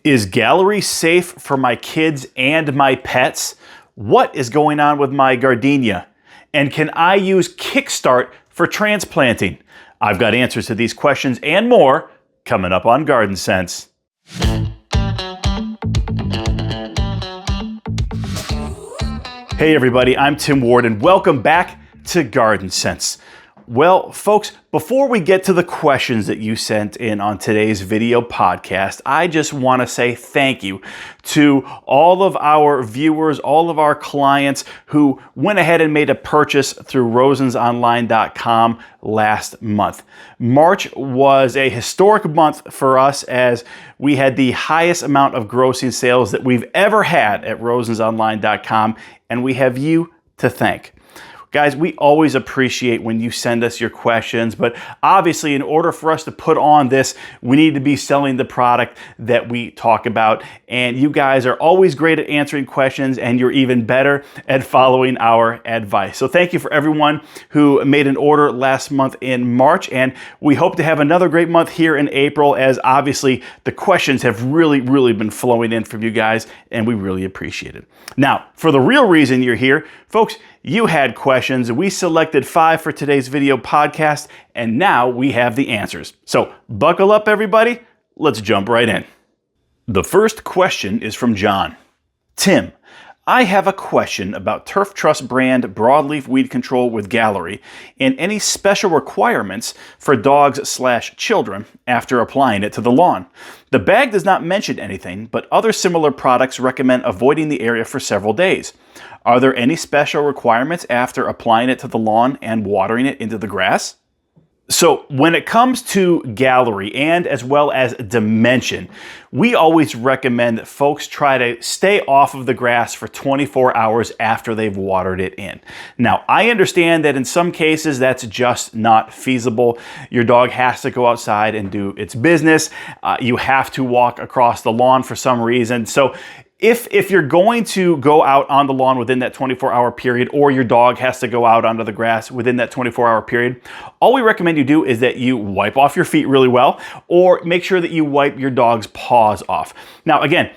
Is gallery safe for my kids and my pets? What is going on with my gardenia? And can I use Kickstart for transplanting? I've got answers to these questions and more coming up on Garden Sense. Hey everybody, I'm Tim Ward and welcome back to Garden Sense. Well, folks, before we get to the questions that you sent in on today's video podcast, I just want to say thank you to all of our viewers, all of our clients who went ahead and made a purchase through rosensonline.com last month. March was a historic month for us as we had the highest amount of grossing sales that we've ever had at rosensonline.com, and we have you to thank. Guys, we always appreciate when you send us your questions, but obviously in order for us to put on this, we need to be selling the product that we talk about. And you guys are always great at answering questions, and you're even better at following our advice. So thank you for everyone who made an order last month in March, and we hope to have another great month here in April, as obviously the questions have really been flowing in from you guys, and we really appreciate it. Now, for the real reason you're here, folks, you had questions. We selected 5 for today's video podcast, and now we have the answers. So buckle up, everybody. Let's jump right in. The first question is from John. Tim, I have a question about Turf Trust brand broadleaf weed control with Gallery and any special requirements for dogs/children after applying it to the lawn. The bag does not mention anything, but other similar products recommend avoiding the area for several days. Are there any special requirements after applying it to the lawn and watering it into the grass? So when it comes to Gallery and as well as Dimension, we always recommend that folks try to stay off of the grass for 24 hours after they've watered it in. Now, I understand that in some cases that's just not feasible. Your dog has to go outside and do its business. You have to walk across the lawn for some reason. So if you're going to go out on the lawn within that 24-hour period, or your dog has to go out onto the grass within that 24-hour period, all we recommend you do is that you wipe off your feet really well, or make sure that you wipe your dog's paws off. Now, again,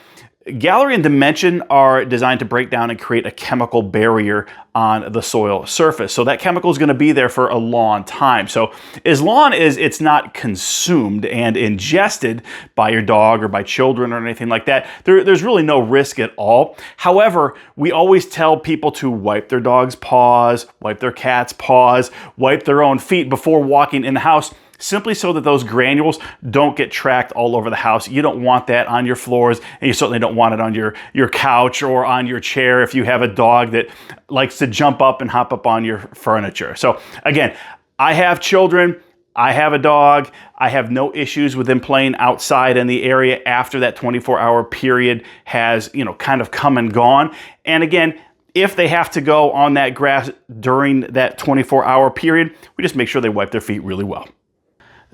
Gallery and Dimension are designed to break down and create a chemical barrier on the soil surface. So that chemical is going to be there for a long time. So as long as it's not consumed and ingested by your dog or by children or anything like that, there's really no risk at all. However, we always tell people to wipe their dog's paws, wipe their cat's paws, wipe their own feet before walking in the house, simply so that those granules don't get tracked all over the house. You don't want that on your floors, and you certainly don't want it on your couch or on your chair if you have a dog that likes to jump up and hop up on your furniture. So again, I have children, I have a dog, I have no issues with them playing outside in the area after that 24-hour period has, kind of come and gone. And again, if they have to go on that grass during that 24-hour period, we just make sure they wipe their feet really well.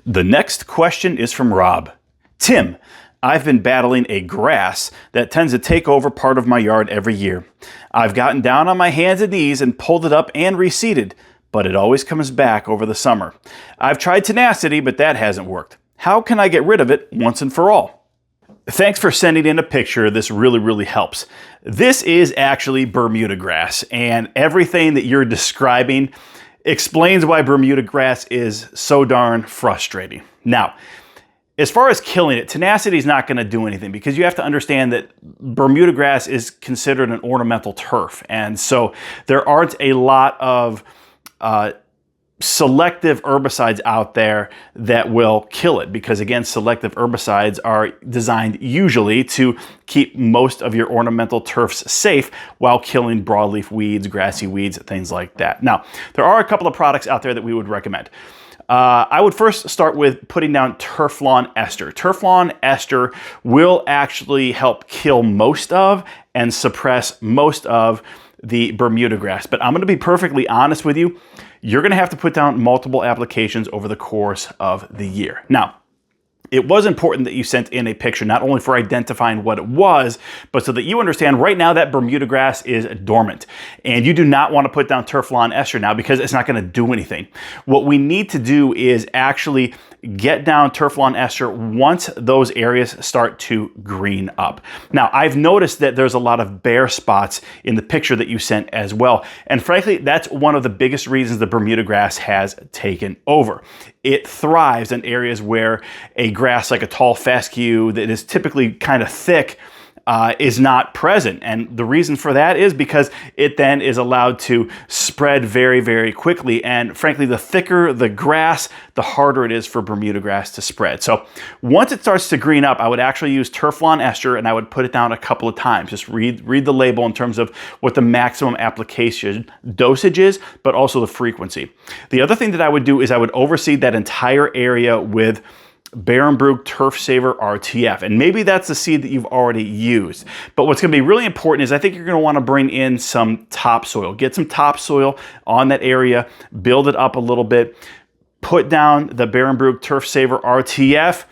The next question is from Rob. Tim, I've been battling a grass that tends to take over part of my yard every year. I've gotten down on my hands and knees and pulled it up and reseeded, but it always comes back over the summer. I've tried tenacity, but that hasn't worked. How can I get rid of it once and for all? Thanks for sending in a picture. This really helps. This is actually Bermuda grass, and everything that you're describing explains why Bermuda grass is so darn frustrating. Now, as far as killing it, tenacity is not going to do anything, because you have to understand that Bermuda grass is considered an ornamental turf. And so there aren't a lot of selective herbicides out there that will kill it, because again, selective herbicides are designed usually to keep most of your ornamental turfs safe while killing broadleaf weeds, grassy weeds, things like that. Now, there are a couple of products out there that we would recommend. I would first start with putting down Turf Lawn Ester. Turf Lawn Ester will actually help kill most of and suppress most of the Bermuda grass. But I'm going to be perfectly honest with you. You're going to have to put down multiple applications over the course of the year. Now, It was important that you sent in a picture, not only for identifying what it was, but so that you understand right now that Bermuda grass is dormant. And you do not want to put down turf lawn ester now because it's not going to do anything. What we need to do is actually get down turf lawn ester once those areas start to green up. Now, I've noticed that there's a lot of bare spots in the picture that you sent as well. And frankly, that's one of the biggest reasons the Bermuda grass has taken over. It thrives in areas where a grass like a tall fescue that is typically kind of thick is not present. And the reason for that is because it then is allowed to spread very, very quickly. And frankly, the thicker the grass, the harder it is for Bermuda grass to spread. So once it starts to green up, I would actually use turf lawn ester and I would put it down a couple of times. Just read the label in terms of what the maximum application dosage is, but also the frequency. The other thing that I would do is I would overseed that entire area with Bermuda Turf Saver RTF. And maybe that's the seed that you've already used. But what's going to be really important is I think you're going to want to bring in some topsoil. Get some topsoil on that area, build it up a little bit, put down the Bermuda Turf Saver RTF,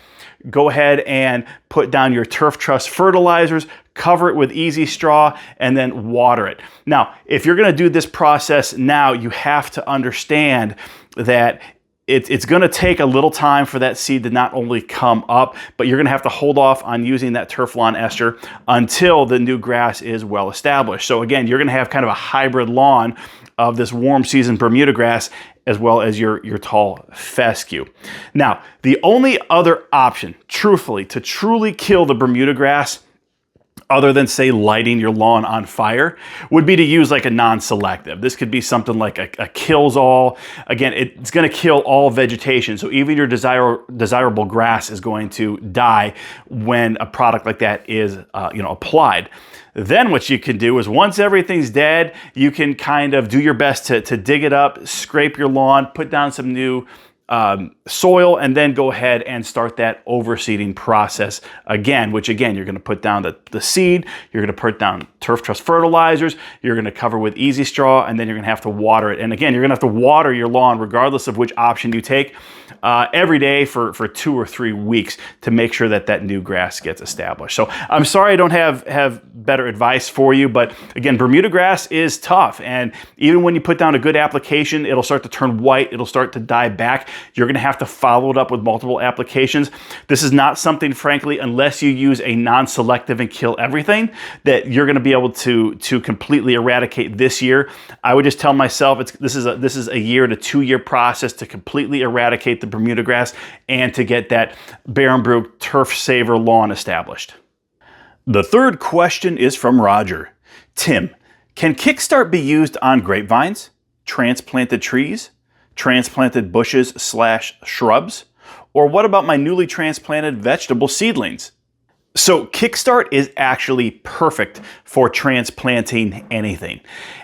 go ahead and put down your Turf Trust fertilizers, cover it with easy straw, and then water it. Now, if you're going to do this process now, you have to understand that it's going to take a little time for that seed to not only come up, but you're going to have to hold off on using that turf lawn ester until the new grass is well established. So again, you're going to have kind of a hybrid lawn of this warm season Bermuda grass as well as your tall fescue. Now, the only other option, truthfully, to truly kill the Bermuda grass, other than say lighting your lawn on fire, would be to use like a non-selective. This could be something like a kills all. Again, it's going to kill all vegetation. So even your desirable grass is going to die when a product like that is applied. Then what you can do is once everything's dead, you can kind of do your best to dig it up, scrape your lawn, put down some new soil, and then go ahead and start that overseeding process again, which again, you're going to put down the seed, you're going to put down Turf Trust fertilizers, you're going to cover with easy straw, and then you're going to have to water it. And again, you're going to have to water your lawn regardless of which option you take every day for 2 or 3 weeks to make sure that that new grass gets established. So I'm sorry I don't have better advice for you, but again, Bermuda grass is tough. And even when you put down a good application, it'll start to turn white, it'll start to die back. You're going to have to follow it up with multiple applications. This is not something, frankly, unless you use a non-selective and kill everything, that you're going to be able to completely eradicate this year. I would just tell myself this is a year to 2 year process to completely eradicate the Bermuda grass and to get that Bermuda Turf Saver lawn established. The third question is from Roger. Tim, can Kickstart be used on grapevines, transplanted trees, transplanted bushes/shrubs? Or what about my newly transplanted vegetable seedlings? So Kickstart is actually perfect for transplanting anything.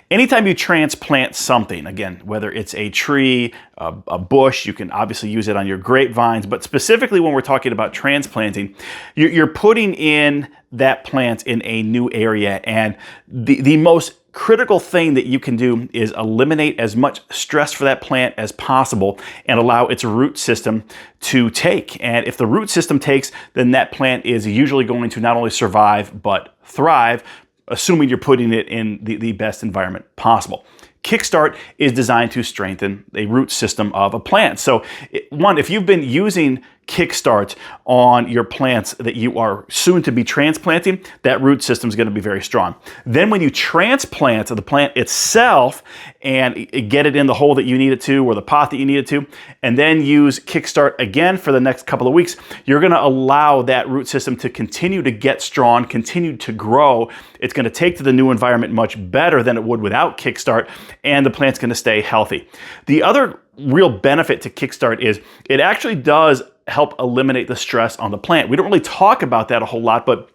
Anytime you transplant something, again, whether it's a tree, a bush, you can obviously use it on your grapevines, but specifically when we're talking about transplanting, you're putting in that plant in a new area, and the most critical thing that you can do is eliminate as much stress for that plant as possible and allow its root system to take. And if the root system takes, then that plant is usually going to not only survive, but thrive, assuming you're putting it in the best environment possible. Kickstart is designed to strengthen a root system of a plant. So one, if you've been using Kickstart on your plants that you are soon to be transplanting, that root system is going to be very strong. Then when you transplant the plant itself and get it in the hole that you need it to, or the pot that you need it to, and then use Kickstart again for the next couple of weeks, you're going to allow that root system to continue to get strong, continue to grow. It's going to take to the new environment much better than it would without Kickstart, and the plant's going to stay healthy. The other real benefit to Kickstart is it actually does help eliminate the stress on the plant. We don't really talk about that a whole lot, but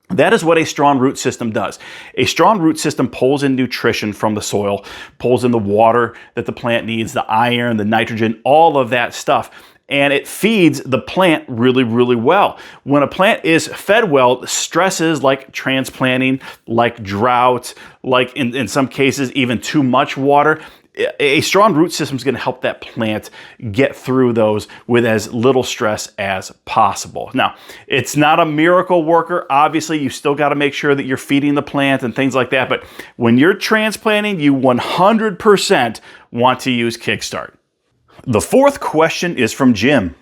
that is what a strong root system does. A strong root system pulls in nutrition from the soil, pulls in the water that the plant needs, the iron, the nitrogen, all of that stuff. And it feeds the plant really, really well. When a plant is fed well, stresses like transplanting, like drought, like in some cases even too much water, a strong root system is going to help that plant get through those with as little stress as possible. Now, it's not a miracle worker. Obviously, you still got to make sure that you're feeding the plant and things like that. But when you're transplanting, you 100% want to use Kickstart. The fourth question is from Jim.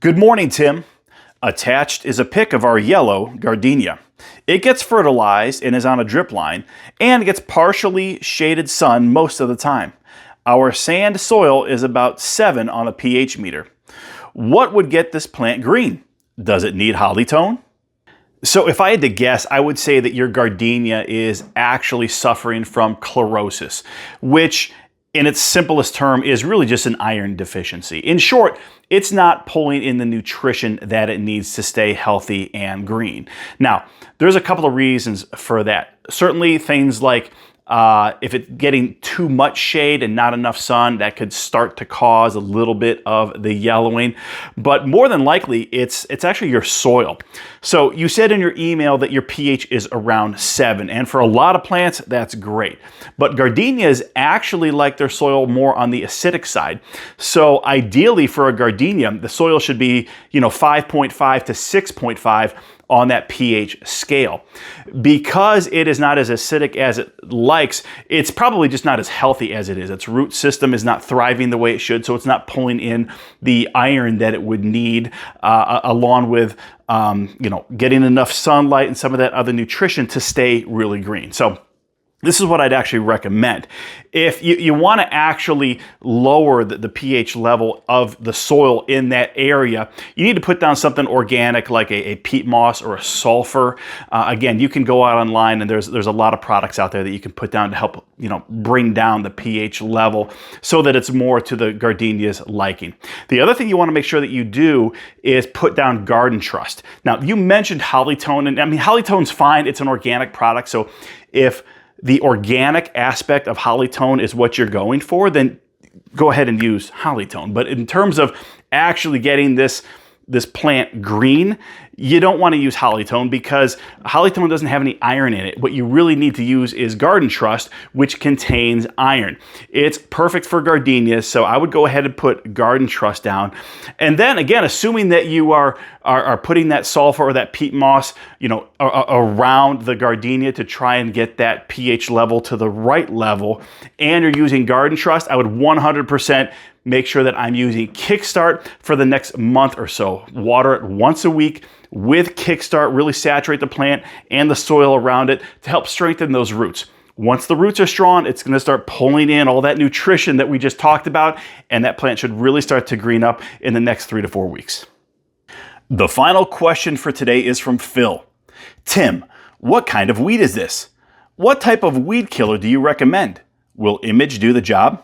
Good morning, Tim. Attached is a pic of our yellow gardenia. It gets fertilized and is on a drip line and gets partially shaded sun most of the time. Our sand soil is about 7 on a pH meter. What would get this plant green? Does it need hollytone? So if I had to guess, I would say that your gardenia is actually suffering from chlorosis, which in its simplest term is really just an iron deficiency. In short, it's not pulling in the nutrition that it needs to stay healthy and green. Now, there's a couple of reasons for that. Certainly things like if it's getting too much shade and not enough sun, that could start to cause a little bit of the yellowing. But more than likely, it's actually your soil. So you said in your email that your pH is around 7, and for a lot of plants, that's great. But gardenias actually like their soil more on the acidic side. So ideally for a gardenia, the soil should be 5.5 to 6.5 on that pH scale. Because it is not as acidic as it likes, it's probably just not as healthy as it is. Its root system is not thriving the way it should, so it's not pulling in the iron that it would need, along with getting enough sunlight and some of that other nutrition to stay really green. So this is what I'd actually recommend. If you want to actually lower the pH level of the soil in that area, you need to put down something organic like a peat moss or a sulfur. Again, you can go out online and there's a lot of products out there that you can put down to help bring down the pH level so that it's more to the gardenia's liking. The other thing you want to make sure that you do is put down Garden Trust. Now, you mentioned hollytone, and I mean hollytone's fine. It's an organic product, so if the organic aspect of hollytone is what you're going for, then go ahead and use hollytone. But in terms of actually getting this plant green, you don't want to use hollytone because hollytone doesn't have any iron in it. What you really need to use is Garden Trust, which contains iron. It's perfect for gardenias, so I would go ahead and put Garden Trust down. And then again, assuming that you are putting that sulfur or that peat moss, around the gardenia to try and get that pH level to the right level, and you're using Garden Trust, I would 100% make sure that I'm using Kickstart for the next month or so. Water it once a week with Kickstart, really saturate the plant and the soil around it to help strengthen those roots. Once the roots are strong, it's going to start pulling in all that nutrition that we just talked about, and that plant should really start to green up in the next 3 to 4 weeks. The final question for today is from Phil. Tim, what kind of weed is this? What type of weed killer do you recommend? Will Image do the job?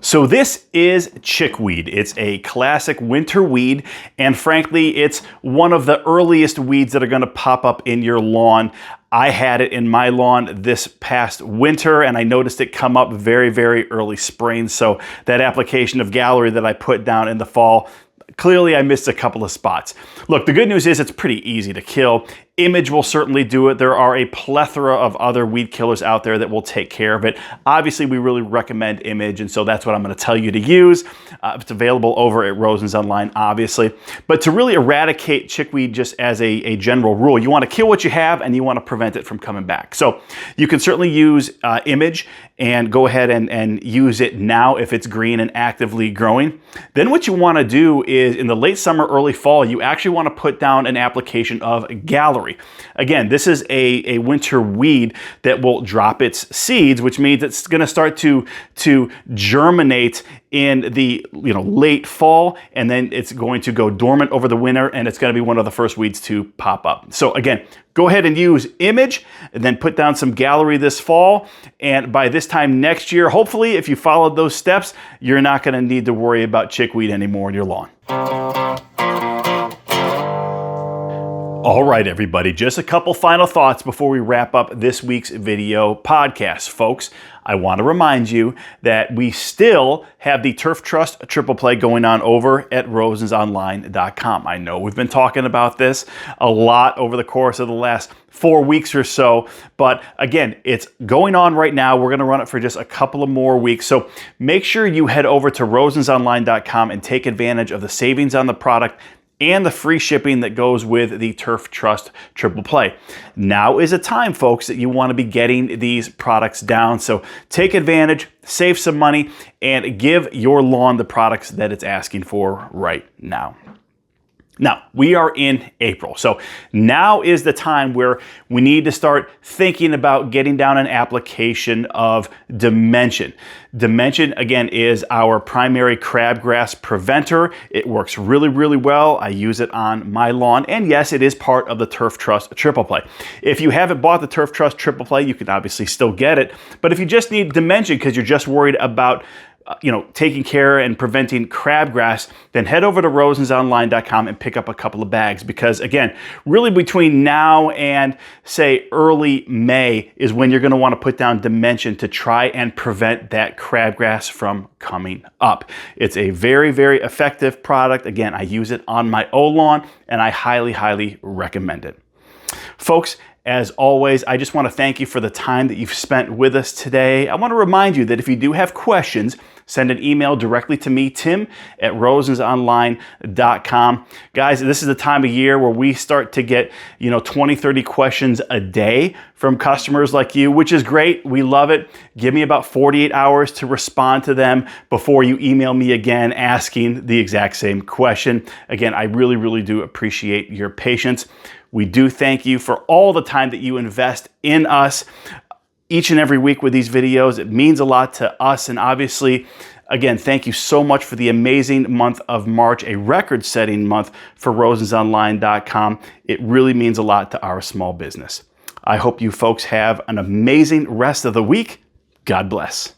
So this is chickweed. It's a classic winter weed, and frankly, it's one of the earliest weeds that are going to pop up in your lawn. I had it in my lawn this past winter, and I noticed it come up very, very early spring. So that application of Gallery that I put down in the fall, clearly I missed a couple of spots. Look, the good news is it's pretty easy to kill. Image will certainly do it. There are a plethora of other weed killers out there that will take care of it. Obviously, we really recommend Image, and so that's what I'm going to tell you to use. It's available over at Rosen's Online, obviously. But to really eradicate chickweed just as a general rule, you want to kill what you have and you want to prevent it from coming back. So you can certainly use Image and go ahead and use it now if it's green and actively growing. Then what you want to do is in the late summer, early fall, you actually want to put down an application of Gallery. Again, this is a winter weed that will drop its seeds, which means it's going to start to germinate in the late fall, and then it's going to go dormant over the winter, and it's going to be one of the first weeds to pop up. So again, go ahead and use Image, and then put down some Gallery this fall, and by this time next year, hopefully, if you followed those steps, you're not going to need to worry about chickweed anymore in your lawn. All right, everybody, just a couple final thoughts before we wrap up this week's video podcast. Folks, I want to remind you that we still have the Turf Trust Triple Play going on over at rosensonline.com. I know we've been talking about this a lot over the course of the last 4 weeks or so, but again, it's going on right now. We're going to run it for just a couple of more weeks. So make sure you head over to rosensonline.com and take advantage of the savings on the product and the free shipping that goes with the Turf Trust Triple Play. Now is a time, folks, that you want to be getting these products down. So take advantage, save some money, and give your lawn the products that it's asking for right now. Now, we are in April, so now is the time where we need to start thinking about getting down an application of Dimension. Dimension, again, is our primary crabgrass preventer. It works really, really well. I use it on my lawn, and yes, it is part of the Turf Trust Triple Play. If you haven't bought the Turf Trust Triple Play, you can obviously still get it, but if you just need Dimension because you're just worried about taking care and preventing crabgrass, then head over to rosensonline.com and pick up a couple of bags, because again, really between now and say early May is when you're going to want to put down Dimension to try and prevent that crabgrass from coming up. It's a very, very effective product. Again, I use it on my own lawn and I highly, highly recommend it. Folks, as always, I just want to thank you for the time that you've spent with us today. I want to remind you that if you do have questions, send an email directly to me, Tim, at rosensonline.com. Guys, this is the time of year where we start to get, 20, 30 questions a day from customers like you, which is great. We love it. Give me about 48 hours to respond to them before you email me again asking the exact same question. Again, I really, really do appreciate your patience. We do thank you for all the time that you invest in us each and every week with these videos. It means a lot to us. And obviously, again, thank you so much for the amazing month of March, a record-setting month for rosensonline.com. It really means a lot to our small business. I hope you folks have an amazing rest of the week. God bless.